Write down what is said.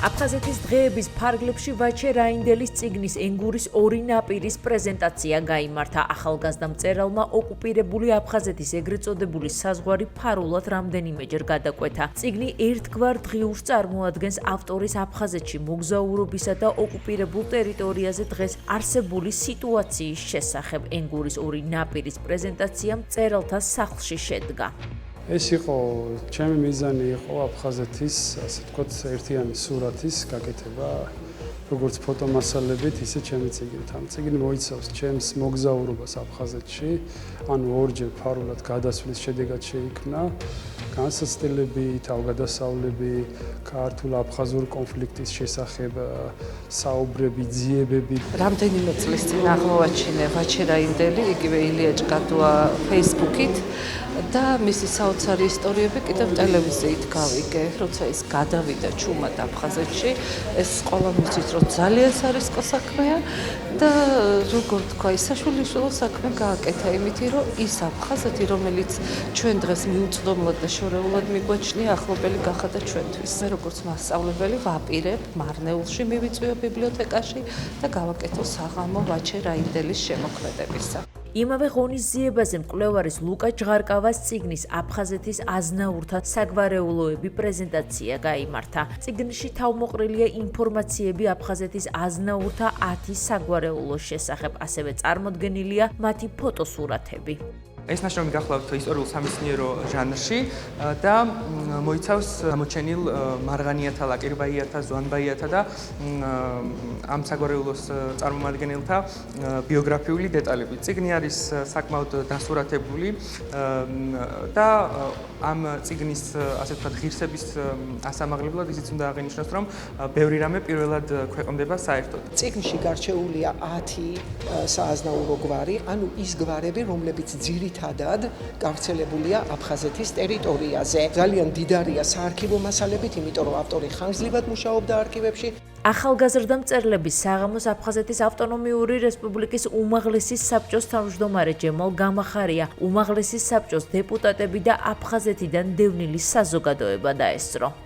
აფხაზეთის დღეების ფარგლებში ვაჩე რაინდელის წიგნის ენგურის ორი ნაპირის პრეზენტაცია გაიმართა. ახალგაზრდა მწერალმა ოკუპირებული აფხაზეთის ეგრეთ წოდებული საზღვარი ფარულად რამდენიმეჯერ გადაკვეთა. წიგნი ერთგვარ დღიურს წარმოადგენს ავტორის აფხაზეთში მოგზაურობისა და ოკუპირებულ ტერიტორიაზე დღეს არსებული სიტუაციის შესახებ. ენგურის ორი ნაპირის პრეზენტაცია მწერალთა სახლში შედგა. ეს იყო ჩემი მიზანი იყო აფხაზეთის, ასე ვთქვათ, ერთიანი სურათის გაკეთება, როგორც ფოტომასალებით, ისე ჩემი წიგნით. ამ წიგნი მოიცავს ჩემს მოგზაურობას აფხაზეთში, ანუ ორჯერ ფარულად გადასვლის შედეგად შეიქმნა განსაცდელები, თავგადასავლები, ქართულ-აფხაზურ კონფლიქტის შესახებ საუბრები, ძიებები. რამდენიმე წლის წინ აღმოვაჩინე ვაჩე რაინდელი, იგივე ილია ჭკატუა Facebook-ით და მისი საოცარი ისტორიები კიდევ ტელევიზიით გავიგე, როცა ის გადავიდა ჩუმად აფხაზეთში, ეს ყველამ იცით, რომ ძალიან სარისკო საქმეა და როგორ თქვა, ის საშვილიშვილო საქმე გააკეთა იმითი, რომ ის აფხაზეთი, რომელიც ჩვენ დღეს მიუწვდომლად და შორეულად მიგვაჩნია, ახლობელი გახადა ჩვენთვის. მე როგორც მასწავლებელი ვაპირებ მარნეულში მივიწვიო ბიბლიოთეკაში და გავაკეთო საღამო ვაჩე რაინდელის შემოქმედებისა. იმავე ღონისძიებაზე მკვლევარის ლუკა ჯღარკავას წიგნის აფხაზეთის აზნაურთა საგვარეულოები პრეზენტაცია გაიმართა. წიგნში თავმოყრილია ინფორმაციები აფხაზეთის აზნაურთა 10 საგვარეულოს შესახებ, ასევე წარმოდგენილია მათი ფოტოსურათები. ეს ნაშრომი გახლავთ ისტორიულ სამეცნიერო ჟანრში და მოიცავს გამოჩენილ მარღანიათა, ლაკირბაიათა, ზვანბაიათა და ამ საგვარეულოს წარმომადგენელთა ბიოგრაფიული დეტალები. წიგნი არის საკმაოდ დასურათებული და ამ წიგნის, ასე ვთქვათ, ღირსების ასამაღლებლად ისიც უნდა აღინიშნოს, რომ ბევრი რამე პირველად ქვეყნდება საერთოდ. წიგნში გარჩეულია 10 სააზნაურო გვარი, ანუ ის გვარები, რომლებიც ძირითადად გავრცელებულია აფხაზეთის ტერიტორიაზე. ძალიან დიდარია საარქივო მასალებით, იმიტომ რომ ავტორი ხანგრძლივად მუშაობდა არქივებში. ახალგაზრდა მწერლების საღამოს აფხაზეთის ავტონომიური რესპუბლიკის უმაღლესი საბჭოს თავმჯდომარე ჯემალ გამახარია, უმაღლესი საბჭოს დეპუტატები და აფხაზეთიდან დევნილი საზოგადოება დაესწრო.